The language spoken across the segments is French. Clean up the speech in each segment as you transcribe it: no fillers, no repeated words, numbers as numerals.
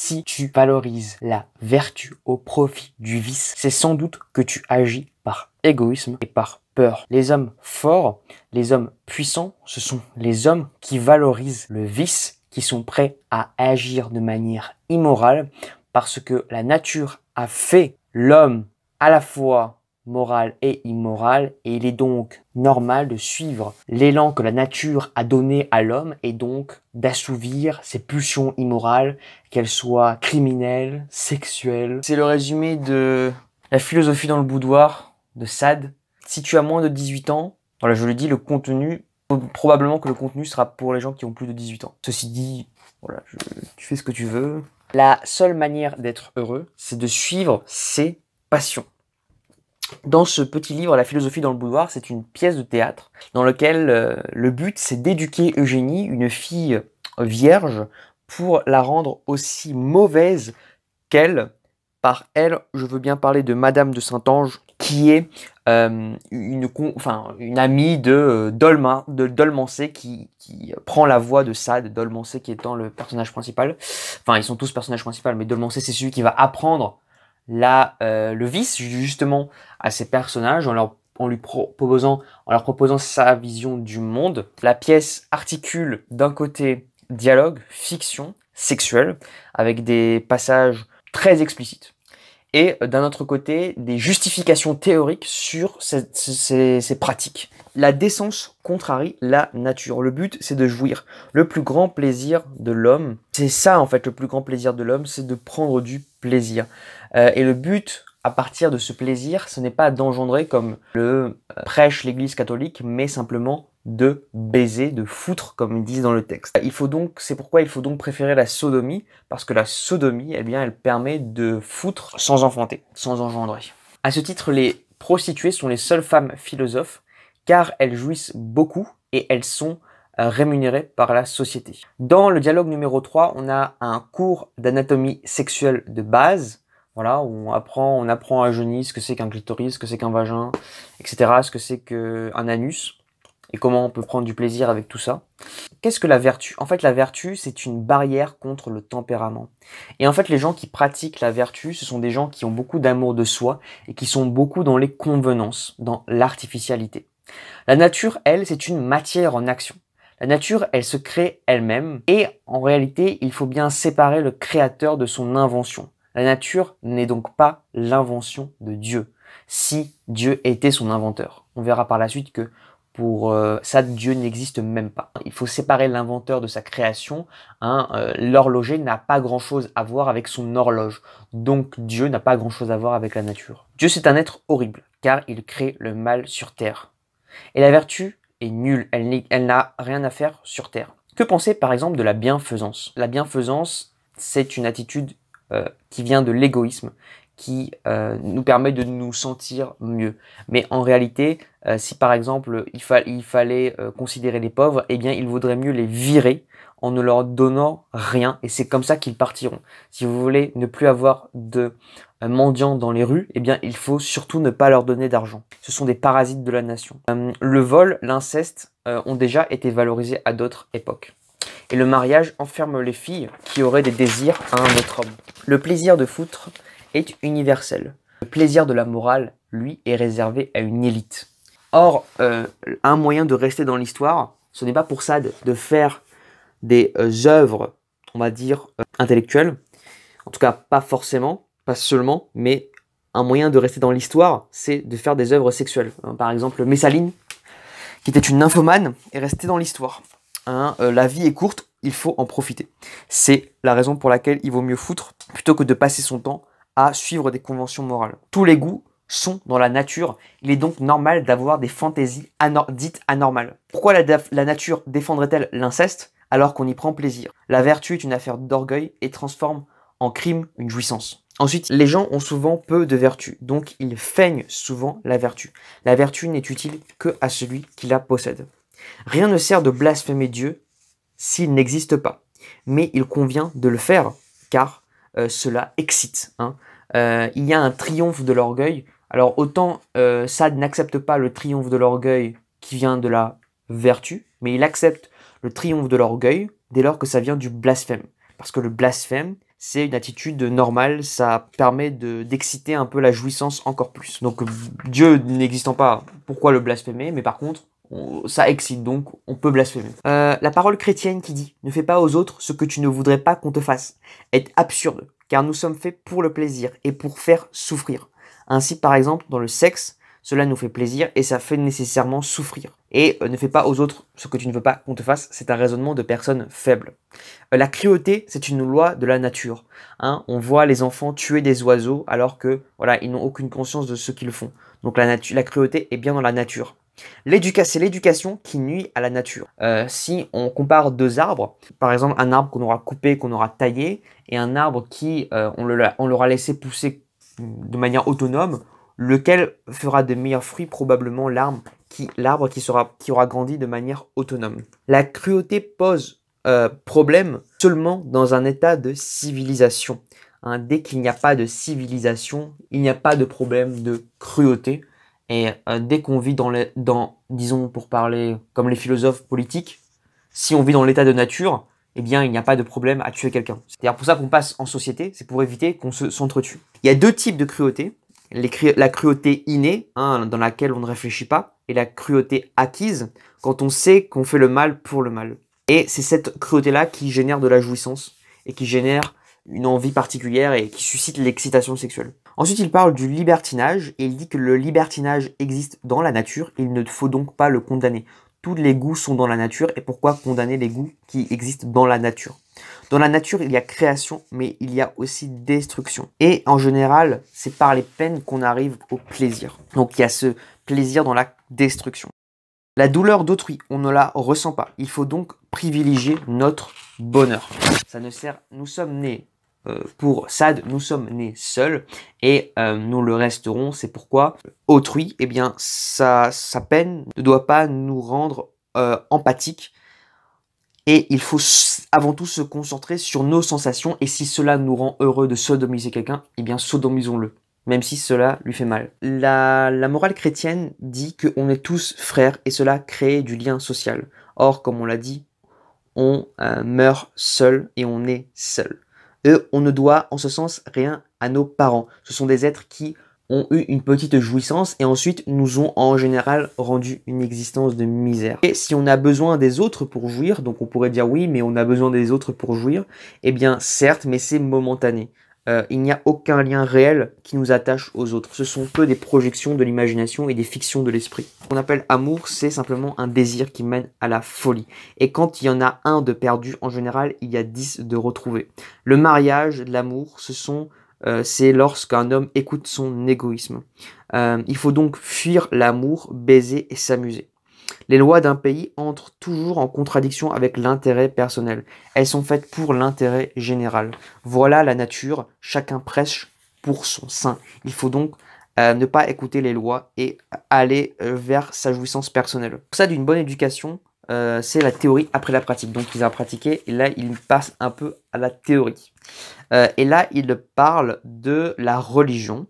Si tu valorises la vertu au profit du vice, c'est sans doute que tu agis par égoïsme et par peur. Les hommes forts, les hommes puissants, ce sont les hommes qui valorisent le vice, qui sont prêts à agir de manière immorale parce que la nature a fait l'homme à la fois moral et immoral, et il est donc normal de suivre l'élan que la nature a donné à l'homme et donc d'assouvir ses pulsions immorales, qu'elles soient criminelles, sexuelles. C'est le résumé de la philosophie dans le boudoir de Sade. Si tu as moins de 18 ans, voilà, je le dis, le contenu, probablement que le contenu sera pour les gens qui ont plus de 18 ans. Ceci dit, voilà, tu fais ce que tu veux. La seule manière d'être heureux, c'est de suivre ses passions. Dans ce petit livre, La philosophie dans le boudoir, c'est une pièce de théâtre dans laquelle le but, c'est d'éduquer Eugénie, une fille vierge, pour la rendre aussi mauvaise qu'elle. Par elle, je veux bien parler de Madame de Saint-Ange, qui est une amie de Dolmancé qui prend la voix de Sade, Dolmancé qui étant le personnage principal. Enfin, ils sont tous personnages principaux, mais Dolmancé, c'est celui qui va apprendre le vice justement à ces personnages en leur proposant sa vision du monde. La pièce articule d'un côté dialogue, fiction, sexuelle, avec des passages très explicites, et d'un autre côté des justifications théoriques sur ces pratiques. La décence contrarie la nature. Le but, c'est de jouir. Le plus grand plaisir de l'homme, c'est ça en fait, le plus grand plaisir de l'homme, c'est de prendre du plaisir. Et le but, à partir de ce plaisir, ce n'est pas d'engendrer, comme le prêche l'Église catholique, mais simplement de baiser, de foutre, comme ils disent dans le texte. C'est pourquoi il faut donc préférer la sodomie, parce que la sodomie, eh bien, elle permet de foutre sans enfanter, sans engendrer. À ce titre, les prostituées sont les seules femmes philosophes, car elles jouissent beaucoup et elles sont rémunérées par la société. Dans le dialogue numéro 3, on a un cours d'anatomie sexuelle de base. Voilà, où on apprend à Eugénie ce que c'est qu'un clitoris, ce que c'est qu'un vagin, etc., ce que c'est qu'un anus, et comment on peut prendre du plaisir avec tout ça. Qu'est-ce que la vertu? En fait, la vertu, c'est une barrière contre le tempérament. Et en fait, les gens qui pratiquent la vertu, ce sont des gens qui ont beaucoup d'amour de soi et qui sont beaucoup dans les convenances, dans l'artificialité. La nature, elle, c'est une matière en action. La nature, elle se crée elle-même, et en réalité, il faut bien séparer le créateur de son invention. La nature n'est donc pas l'invention de Dieu, si Dieu était son inventeur. On verra par la suite que pour ça, Dieu n'existe même pas. Il faut séparer l'inventeur de sa création. L'horloger n'a pas grand-chose à voir avec son horloge. Donc Dieu n'a pas grand-chose à voir avec la nature. Dieu, c'est un être horrible, car il crée le mal sur terre. Et la vertu est nulle, elle n'a rien à faire sur terre. Que penser par exemple de la bienfaisance? La bienfaisance, c'est une attitude qui vient de l'égoïsme, qui nous permet de nous sentir mieux. Mais en réalité, si par exemple il fallait considérer les pauvres, eh bien il vaudrait mieux les virer en ne leur donnant rien, et c'est comme ça qu'ils partiront. Si vous voulez ne plus avoir de mendiants dans les rues, eh bien il faut surtout ne pas leur donner d'argent. Ce sont des parasites de la nation. Le vol, l'inceste ont déjà été valorisés à d'autres époques. Et le mariage enferme les filles qui auraient des désirs à un autre homme. Le plaisir de foutre est universel. Le plaisir de la morale, lui, est réservé à une élite. Or, un moyen de rester dans l'histoire, ce n'est pas pour ça de faire des œuvres, on va dire, intellectuelles. En tout cas, pas forcément, pas seulement, mais un moyen de rester dans l'histoire, c'est de faire des œuvres sexuelles. Par exemple, Messaline, qui était une nymphomane, est restée dans l'histoire. La vie est courte, il faut en profiter. C'est la raison pour laquelle il vaut mieux foutre plutôt que de passer son temps à suivre des conventions morales. Tous les goûts sont dans la nature. Il est donc normal d'avoir des fantaisies dites anormales. Pourquoi la nature défendrait-elle l'inceste alors qu'on y prend plaisir? La vertu est une affaire d'orgueil et transforme en crime une jouissance. Ensuite, les gens ont souvent peu de vertu, donc ils feignent souvent la vertu. La vertu n'est utile que à celui qui la possède. Rien ne sert de blasphémer Dieu s'il n'existe pas, mais il convient de le faire, car cela excite. Il y a un triomphe de l'orgueil. Alors autant Sade n'accepte pas le triomphe de l'orgueil qui vient de la vertu, mais il accepte le triomphe de l'orgueil dès lors que ça vient du blasphème. Parce que le blasphème, c'est une attitude normale, ça permet d'exciter un peu la jouissance encore plus. Donc Dieu n'existant pas, pourquoi le blasphémer? Mais par contre, ça excite, donc on peut blasphémer. La parole chrétienne qui dit « Ne fais pas aux autres ce que tu ne voudrais pas qu'on te fasse » est absurde, car nous sommes faits pour le plaisir et pour faire souffrir. Ainsi, par exemple, dans le sexe, cela nous fait plaisir et ça fait nécessairement souffrir. Et ne fais pas aux autres ce que tu ne veux pas qu'on te fasse, c'est un raisonnement de personnes faibles. La cruauté, c'est une loi de la nature. Hein, on voit les enfants tuer des oiseaux alors que voilà, ils n'ont aucune conscience de ce qu'ils font. Donc la cruauté est bien dans la nature. C'est l'éducation qui nuit à la nature. Si on compare deux arbres, par exemple un arbre qu'on aura coupé, qu'on aura taillé, et un arbre qui on l'aura laissé pousser de manière autonome, lequel fera de meilleurs fruits? Probablement l'arbre qui aura grandi de manière autonome. La cruauté pose problème seulement dans un état de civilisation. Hein, dès qu'il n'y a pas de civilisation, il n'y a pas de problème de cruauté. Et dès qu'on vit disons pour parler comme les philosophes politiques, si on vit dans l'état de nature, eh bien il n'y a pas de problème à tuer quelqu'un. C'est pour ça qu'on passe en société, c'est pour éviter qu'on s'entretue. Il y a deux types de cruauté. La cruauté innée, hein, dans laquelle on ne réfléchit pas, et la cruauté acquise, quand on sait qu'on fait le mal pour le mal. Et c'est cette cruauté-là qui génère de la jouissance, et qui génère une envie particulière, et qui suscite l'excitation sexuelle. Ensuite, il parle du libertinage, et il dit que le libertinage existe dans la nature, il ne faut donc pas le condamner. Tous les goûts sont dans la nature, et pourquoi condamner les goûts qui existent dans la nature? Dans la nature, il y a création, mais il y a aussi destruction. Et en général, c'est par les peines qu'on arrive au plaisir. Donc il y a ce plaisir dans la destruction. La douleur d'autrui, on ne la ressent pas. Il faut donc privilégier notre bonheur. Ça ne sert. Nous sommes nés, pour Sade, nous sommes nés seuls et nous le resterons. C'est pourquoi autrui, eh bien, sa peine ne doit pas nous rendre empathiques. Et il faut avant tout se concentrer sur nos sensations. Et si cela nous rend heureux de sodomiser quelqu'un, eh bien sodomisons-le, même si cela lui fait mal. La morale chrétienne dit qu'on est tous frères et cela crée du lien social. Or, comme on l'a dit, on meurt seul et on est seul. On ne doit en ce sens rien à nos parents. Ce sont des êtres qui ont eu une petite jouissance et ensuite nous ont en général rendu une existence de misère. Et si on a besoin des autres pour jouir, donc on pourrait dire oui, mais on a besoin des autres pour jouir, eh bien certes, mais c'est momentané. Il n'y a aucun lien réel qui nous attache aux autres. Ce sont que des projections de l'imagination et des fictions de l'esprit. Ce qu'on appelle amour, c'est simplement un désir qui mène à la folie. Et quand il y en a un de perdu, en général, il y a 10 de retrouvés. Le mariage, l'amour, c'est lorsqu'un homme écoute son égoïsme. Il faut donc fuir l'amour, baiser et s'amuser. Les lois d'un pays entrent toujours en contradiction avec l'intérêt personnel. Elles sont faites pour l'intérêt général. Voilà la nature, chacun prêche pour son sein. Il faut donc ne pas écouter les lois et aller vers sa jouissance personnelle. Pour ça, d'une bonne éducation, c'est la théorie après la pratique. Donc il a pratiqué et là il passe un peu à la théorie. Et là il parle de la religion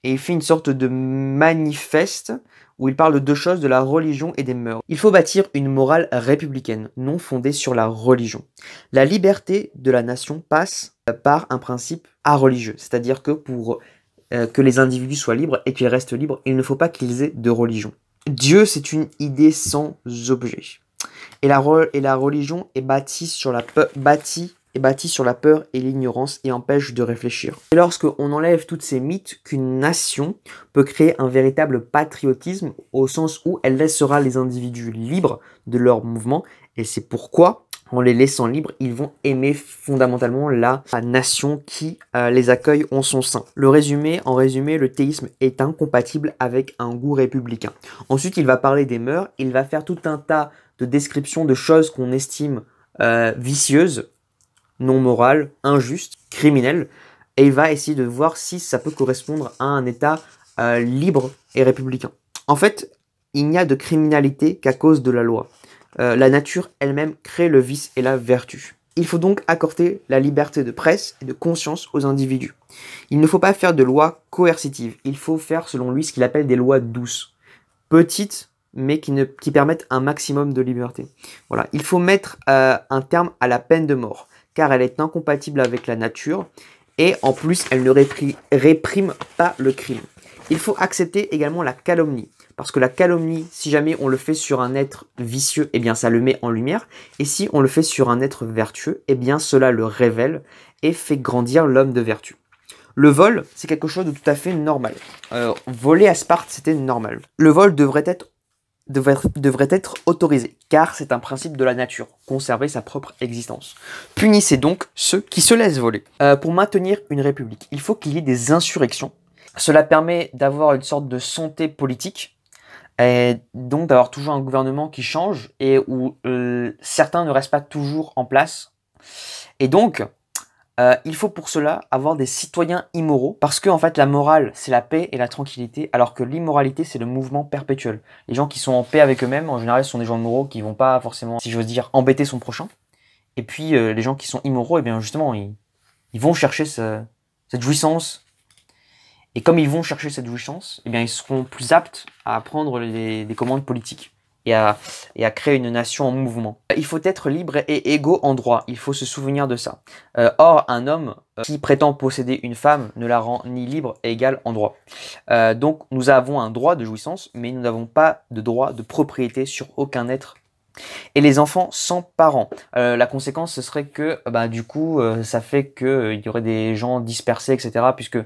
et il fait une sorte de manifeste où il parle de deux choses, de la religion et des mœurs. Il faut bâtir une morale républicaine, non fondée sur la religion. La liberté de la nation passe par un principe areligieux, c'est-à-dire que pour que les individus soient libres et qu'ils restent libres, il ne faut pas qu'ils aient de religion. Dieu, c'est une idée sans objet. Et la religion est bâtie sur la peur et l'ignorance et empêche de réfléchir. C'est lorsqu'on enlève toutes ces mythes qu'une nation peut créer un véritable patriotisme au sens où elle laissera les individus libres de leur mouvement et c'est pourquoi en les laissant libres, ils vont aimer fondamentalement la nation qui les accueille en son sein. En résumé, le théisme est incompatible avec un goût républicain. Ensuite, il va parler des mœurs, il va faire tout un tas de descriptions de choses qu'on estime vicieuses, non morales, injustes, criminelles, et il va essayer de voir si ça peut correspondre à un État libre et républicain. En fait, il n'y a de criminalité qu'à cause de la loi. La nature elle-même crée le vice et la vertu. Il faut donc accorder la liberté de presse et de conscience aux individus. Il ne faut pas faire de lois coercitives. Il faut faire, selon lui, ce qu'il appelle des lois douces, petites, mais qui permettent un maximum de liberté. Voilà. Il faut mettre un terme à la peine de mort, car elle est incompatible avec la nature et en plus, elle ne réprime pas le crime. Il faut accepter également la calomnie, parce que la calomnie, si jamais on le fait sur un être vicieux, eh bien ça le met en lumière, et si on le fait sur un être vertueux, eh bien cela le révèle et fait grandir l'homme de vertu. Le vol, c'est quelque chose de tout à fait normal. Voler à Sparte, c'était normal. Le vol devrait être autorisé, car c'est un principe de la nature, conserver sa propre existence. Punissez donc ceux qui se laissent voler. Pour maintenir une république, il faut qu'il y ait des insurrections. Cela permet d'avoir une sorte de santé politique, et donc d'avoir toujours un gouvernement qui change, et où certains ne restent pas toujours en place. Et donc, il faut pour cela avoir des citoyens immoraux, parce que en fait la morale c'est la paix et la tranquillité, alors que l'immoralité c'est le mouvement perpétuel. Les gens qui sont en paix avec eux-mêmes, en général ce sont des gens moraux qui vont pas forcément, si j'ose dire, embêter son prochain. Et puis les gens qui sont immoraux, et bien justement ils vont chercher cette jouissance. Et comme ils vont chercher cette jouissance, eh bien ils seront plus aptes à prendre des commandes politiques. Et à créer une nation en mouvement. Il faut être libre et égaux en droit, il faut se souvenir de ça. Or, un homme qui prétend posséder une femme ne la rend ni libre et égale en droit. Donc, nous avons un droit de jouissance, mais nous n'avons pas de droit de propriété sur aucun être. Et les enfants sans parents. La conséquence, ce serait que, du coup, ça fait qu'il y aurait des gens dispersés, etc. Puisque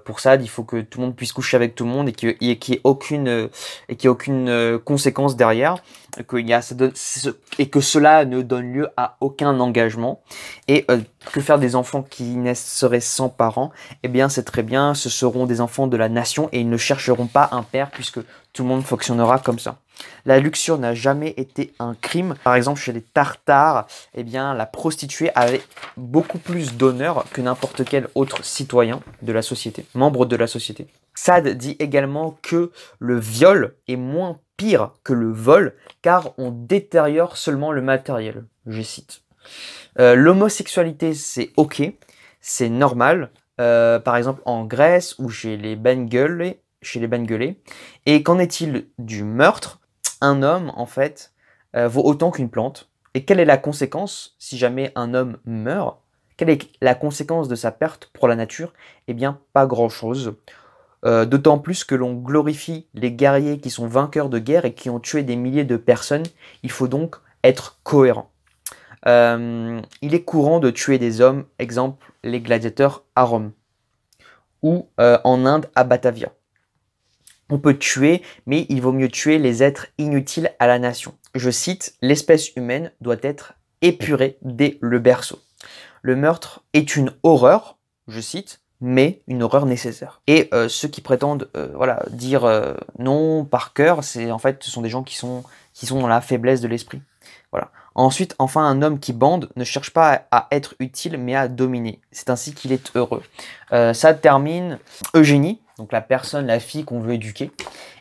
pour ça, il faut que tout le monde puisse coucher avec tout le monde et qu'il n'y ait aucune conséquence derrière. Et que cela ne donne lieu à aucun engagement. Et que faire des enfants qui seraient sans parents? Eh bien, c'est très bien, ce seront des enfants de la nation et ils ne chercheront pas un père puisque tout le monde fonctionnera comme ça. La luxure n'a jamais été un crime. Par exemple, chez les Tartares, eh bien, la prostituée avait beaucoup plus d'honneur que n'importe quel autre citoyen de la société, membre de la société. Sade dit également que le viol est moins pire que le vol, car on détériore seulement le matériel. Je cite. L'homosexualité, c'est ok, c'est normal. Par exemple, en Grèce ou chez les Benguelés. Et qu'en est-il du meurtre? Un homme, en fait, vaut autant qu'une plante. Et quelle est la conséquence si jamais un homme meurt? Quelle est la conséquence de sa perte pour la nature? Eh bien, pas grand-chose. D'autant plus que l'on glorifie les guerriers qui sont vainqueurs de guerre et qui ont tué des milliers de personnes. Il faut donc être cohérent. Il est courant de tuer des hommes, exemple les gladiateurs à Rome ou en Inde à Batavia. On peut tuer, mais il vaut mieux tuer les êtres inutiles à la nation. Je cite, « L'espèce humaine doit être épurée dès le berceau. Le meurtre est une horreur, je cite, mais une horreur nécessaire. » Et ceux qui prétendent dire non par cœur, c'est en fait ce sont des gens qui sont dans la faiblesse de l'esprit. Voilà. Ensuite, enfin, un homme qui bande ne cherche pas à être utile, mais à dominer. C'est ainsi qu'il est heureux. Ça termine Eugénie, donc la fille qu'on veut éduquer.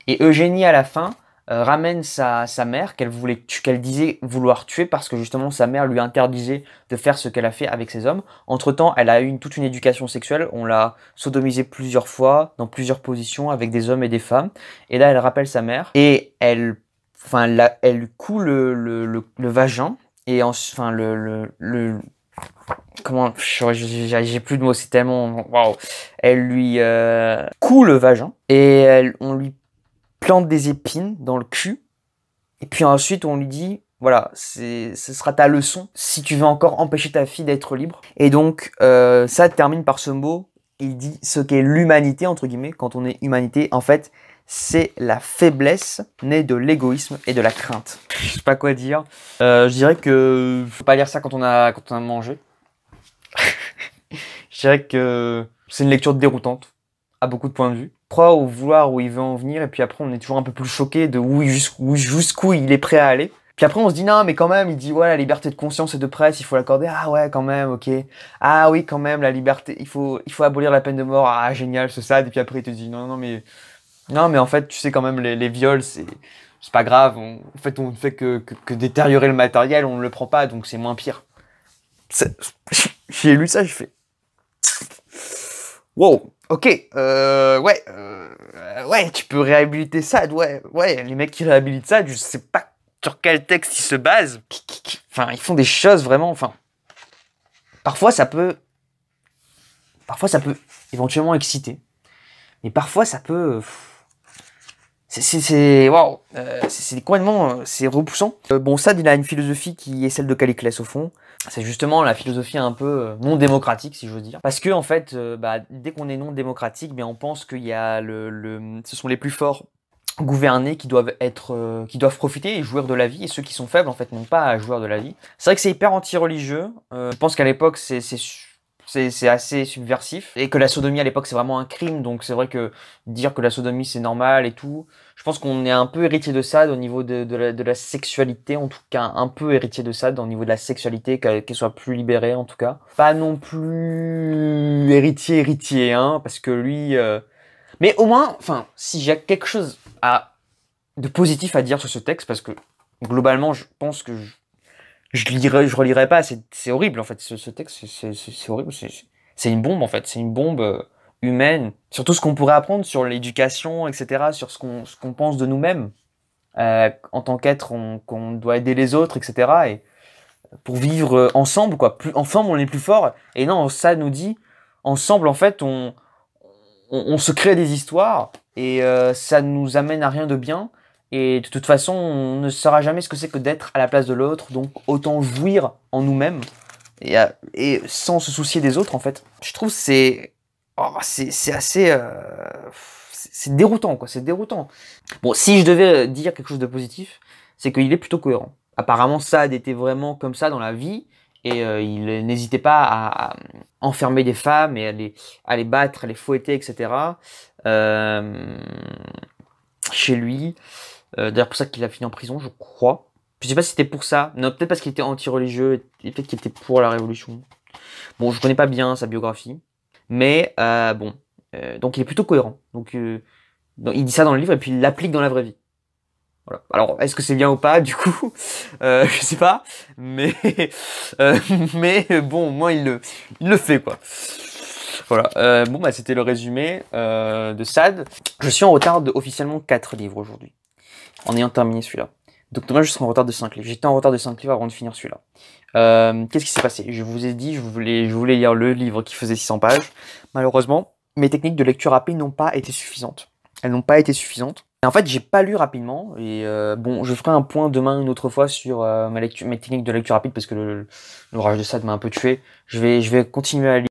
Et Eugénie, à la fin, ramène sa mère qu'elle disait vouloir tuer parce que justement sa mère lui interdisait de faire ce qu'elle a fait avec ses hommes. Entre-temps, elle a eu toute une éducation sexuelle. On l'a sodomisée plusieurs fois, dans plusieurs positions, avec des hommes et des femmes. Et là, elle rappelle sa mère et elle lui coud le vagin et comment, j'ai plus de mots, c'est tellement waouh. Elle lui coud le vagin et on lui plante des épines dans le cul et puis ensuite on lui dit voilà, ce sera ta leçon si tu veux encore empêcher ta fille d'être libre. Et donc ça termine par ce mot, il dit ce qu'est l'humanité entre guillemets. Quand on est humanité, en fait c'est la faiblesse née de l'égoïsme et de la crainte. Je sais pas quoi dire. Je dirais que faut pas lire ça quand on a mangé. Je dirais que c'est une lecture déroutante à beaucoup de points de vue. On croit au vouloir où il veut en venir et puis après on est toujours un peu plus choqué de jusqu'où il est prêt à aller. Puis après on se dit non mais quand même, il dit ouais la liberté de conscience et de presse il faut l'accorder. Ah ouais quand même, ok. Ah oui quand même la liberté, il faut abolir la peine de mort. Ah génial ce Sade. Et puis après il te dit non mais en fait tu sais quand même les viols c'est pas grave. On ne fait que détériorer le matériel, on ne le prend pas donc c'est moins pire. J'ai lu ça, j'ai fait wow, ok, ouais, tu peux réhabiliter Sade, ouais, les mecs qui réhabilitent Sade, je sais pas sur quel texte ils se basent. Enfin, ils font des choses vraiment, enfin, Parfois, ça peut éventuellement exciter. Mais parfois, ça peut... Waouh, c'est complètement, c'est repoussant. Bon, Sade, il a une philosophie qui est celle de Caliclès au fond. C'est justement la philosophie un peu non démocratique, si j'ose dire. Parce que en fait, dès qu'on est non démocratique, on pense qu'il y a ce sont les plus forts gouvernés qui doivent qui doivent profiter et jouir de la vie, et ceux qui sont faibles en fait n'ont pas à jouir de la vie. C'est vrai que c'est hyper anti-religieux. Je pense qu'à l'époque c'est assez subversif, et que la sodomie à l'époque c'est vraiment un crime, donc c'est vrai que dire que la sodomie c'est normal et tout, je pense qu'on est un peu héritier de ça au niveau de la sexualité, en tout cas un peu héritier de ça au niveau de la sexualité, qu'elle soit plus libérée en tout cas. Pas non plus héritier, hein, parce que lui... Mais au moins, enfin, si j'ai quelque chose de positif à dire sur ce texte, parce que globalement je pense que je relirai pas, c'est horrible en fait, ce texte, c'est horrible, c'est une bombe en fait, c'est une bombe humaine, sur tout ce qu'on pourrait apprendre sur l'éducation, etc., sur ce qu'on pense de nous-mêmes, en tant qu'être, qu'on doit aider les autres, etc., et pour vivre ensemble, quoi, ensemble on est plus fort, et non, ça nous dit, ensemble en fait, on se crée des histoires, et ça nous amène à rien de bien. Et de toute façon, on ne saura jamais ce que c'est que d'être à la place de l'autre, donc autant jouir en nous-mêmes et sans se soucier des autres en fait. Je trouve c'est assez c'est déroutant quoi, c'est déroutant. Bon, si je devais dire quelque chose de positif, c'est qu'il est plutôt cohérent. Apparemment, Sade était vraiment comme ça dans la vie et il n'hésitait pas à enfermer des femmes et à les battre, à les fouetter, etc. Chez lui. D'ailleurs, pour ça qu'il a fini en prison, je crois. Je sais pas si c'était pour ça. Non, peut-être parce qu'il était anti-religieux et peut-être qu'il était pour la révolution. Bon, je connais pas bien sa biographie. Mais bon. Donc il est plutôt cohérent. Donc il dit ça dans le livre et puis il l'applique dans la vraie vie. Voilà. Alors, est-ce que c'est bien ou pas, du coup je sais pas. Mais, mais bon, moi, il le fait, quoi. Voilà. Bon, bah, c'était le résumé de Sade. Je suis en retard de officiellement 4 livres aujourd'hui, en ayant terminé celui-là. Donc demain, je serai en retard de 5 livres. J'étais en retard de 5 livres avant de finir celui-là. Qu'est-ce qui s'est passé? Je vous ai dit, je voulais lire le livre qui faisait 600 pages. Malheureusement, mes techniques de lecture rapide n'ont pas été suffisantes. Elles n'ont pas été suffisantes. Et en fait, j'ai pas lu rapidement. Et bon, je ferai un point demain une autre fois sur mes techniques de lecture rapide parce que l'orage de Sade m'a un peu tué. Je vais continuer à lire.